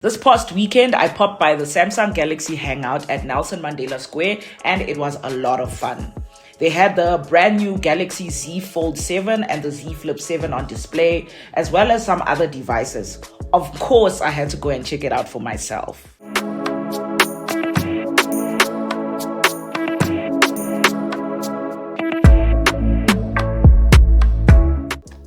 This past weekend, I popped by the Samsung Galaxy Hangout at Nelson Mandela Square, and it was a lot of fun. They had the brand new Galaxy Z Fold 7 and the Z Flip 7 on display, as well as some other devices. Of course, I had to go and check it out for myself.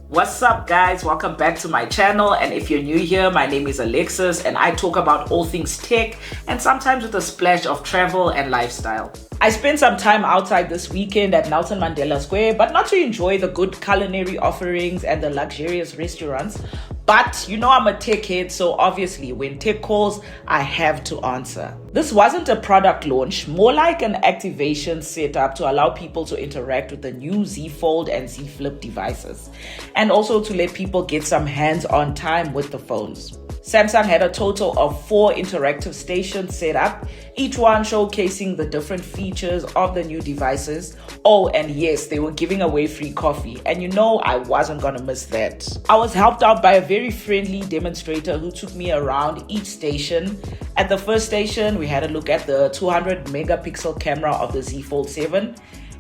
What's up, guys? Welcome back to my channel, and if you're new here, my name is Alexis and I talk about all things tech and sometimes with a splash of travel and lifestyle. I spent some time outside this weekend at Nelson Mandela Square, but not to enjoy the good culinary offerings and the luxurious restaurants, but you know I'm a tech head, so obviously when tech calls, I have to answer. This wasn't a product launch, more like an activation set up to allow people to interact with the new Z Fold and Z Flip devices, and also to let people get some hands-on time with the phones. Samsung had a total of 4 interactive stations set up, each one showcasing the different features of the new devices. Oh, and yes, they were giving away free coffee, and you know I wasn't gonna miss that. I was helped out by a very friendly demonstrator who took me around each station. At the first station, we had a look at the 200 megapixel camera of the Z Fold 7,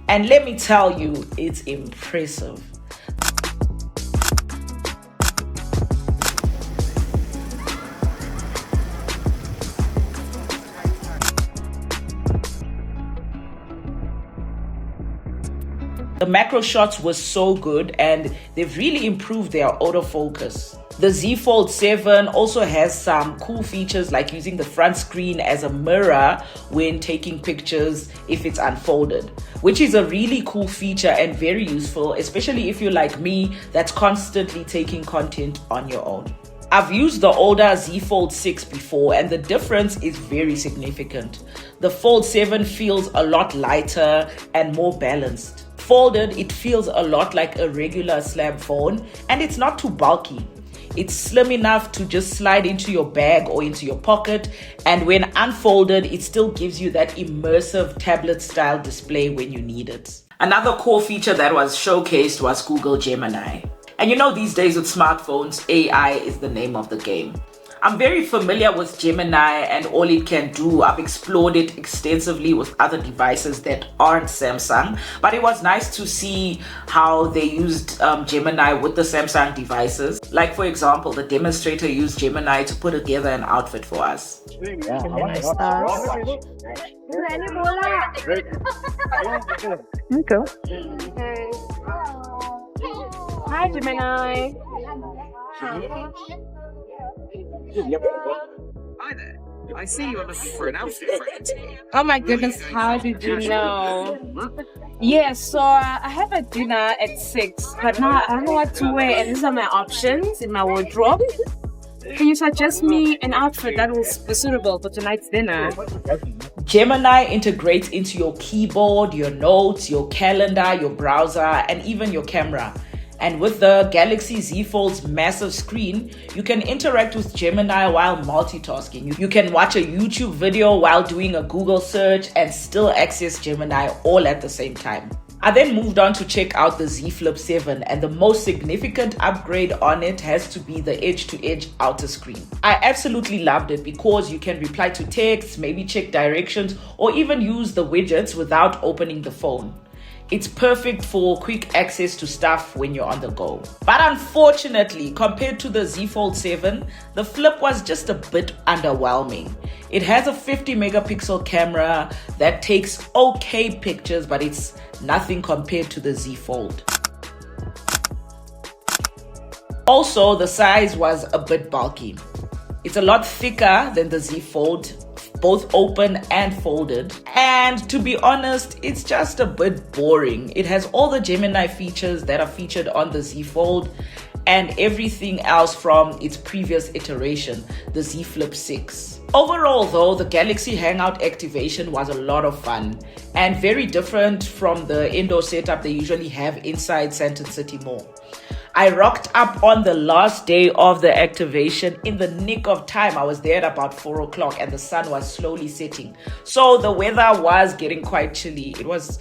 and let me tell you, it's impressive. The macro shots were so good, and they've really improved their autofocus. The Z Fold 7 also has some cool features like using the front screen as a mirror when taking pictures if it's unfolded, which is a really cool feature and very useful, especially if you're like me that's constantly taking content on your own. I've used the older Z Fold 6 before, and the difference is very significant. The Fold 7 feels a lot lighter and more balanced. Folded, it feels a lot like a regular slab phone, and it's not too bulky. It's slim enough to just slide into your bag or into your pocket, and when unfolded, it still gives you that immersive tablet-style display when you need it. Another core feature that was showcased was Google Gemini. And you know, these days with smartphones, AI is the name of the game. I'm very familiar with Gemini and all it can do. I've explored it extensively with other devices that aren't Samsung, but it was nice to see how they used Gemini with the Samsung devices. Like, for example, the demonstrator used Gemini to put together an outfit for us. Gemini stars. Okay. Hi, Gemini. Hi there. I see you are looking for an outfit for it. Oh my goodness, how did you know? Yeah, so I have a dinner at 6, but now I don't know what to wear, and these are my options in my wardrobe. Can you suggest me an outfit that will be suitable for tonight's dinner? Gemini integrates into your keyboard, your notes, your calendar, your browser, and even your camera. And with the Galaxy Z Fold's massive screen, you can interact with Gemini while multitasking. You can watch a YouTube video while doing a Google search and still access Gemini all at the same time. I then moved on to check out the Z Flip 7, and the most significant upgrade on it has to be the edge-to-edge outer screen. I absolutely loved it because you can reply to texts, maybe check directions, or even use the widgets without opening the phone. It's perfect for quick access to stuff when you're on the go. But unfortunately, compared to the Z Fold 7, the Flip was just a bit underwhelming. It has a 50 megapixel camera that takes okay pictures, but it's nothing compared to the Z Fold. Also, the size was a bit bulky. It's a lot thicker than the Z Fold, both open and folded, and to be honest, it's just a bit boring. It has all the Gemini features that are featured on the Z Fold and everything else from its previous iteration, the Z Flip 6. Overall though, the Galaxy Hangout activation was a lot of fun and very different from the indoor setup they usually have inside Sandton City Mall. I rocked up on the last day of the activation in the nick of time. I was there at about 4 o'clock and the sun was slowly setting. So the weather was getting quite chilly. It was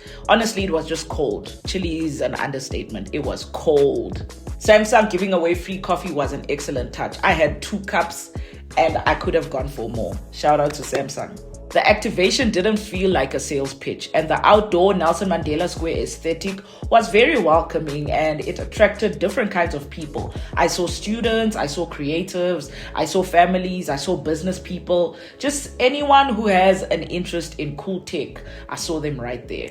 just cold. Chilly is an understatement. It was cold. Samsung giving away free coffee was an excellent touch. I had 2 cups and I could have gone for more. Shout out to Samsung. The activation didn't feel like a sales pitch, and the outdoor Nelson Mandela Square aesthetic was very welcoming and it attracted different kinds of people. I saw students, I saw creatives, I saw families, I saw business people, just anyone who has an interest in cool tech. I saw them right there.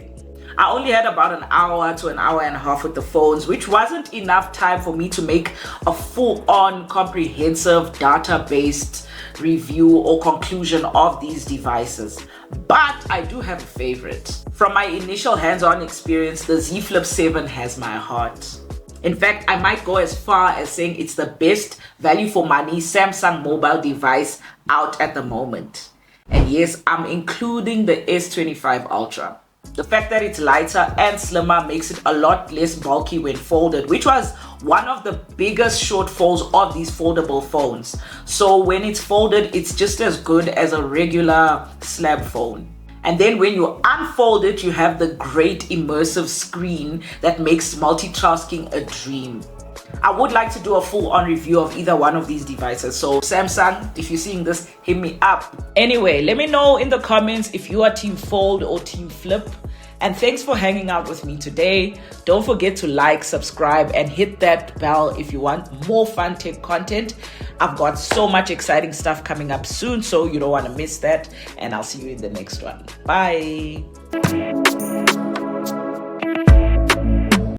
I only had about an hour to an hour and a half with the phones, which wasn't enough time for me to make a full-on comprehensive data-based review or conclusion of these devices. But I do have a favorite. From my initial hands-on experience, the Z Flip 7 has my heart. In fact, I might go as far as saying it's the best value for money Samsung mobile device out at the moment. And yes, I'm including the S25 Ultra. The fact that it's lighter and slimmer makes it a lot less bulky when folded, which was one of the biggest shortfalls of these foldable phones. So when it's folded, it's just as good as a regular slab phone. And then when you unfold it, you have the great immersive screen that makes multitasking a dream. I would like to do a full-on review of either one of these devices. So Samsung, if you're seeing this, hit me up. Anyway, let me know in the comments if you are team fold or team flip. And thanks for hanging out with me today. Don't forget to like, subscribe, and hit that bell if you want more fun tech content. I've got so much exciting stuff coming up soon, so you don't want to miss that. And I'll see you in the next one. Bye.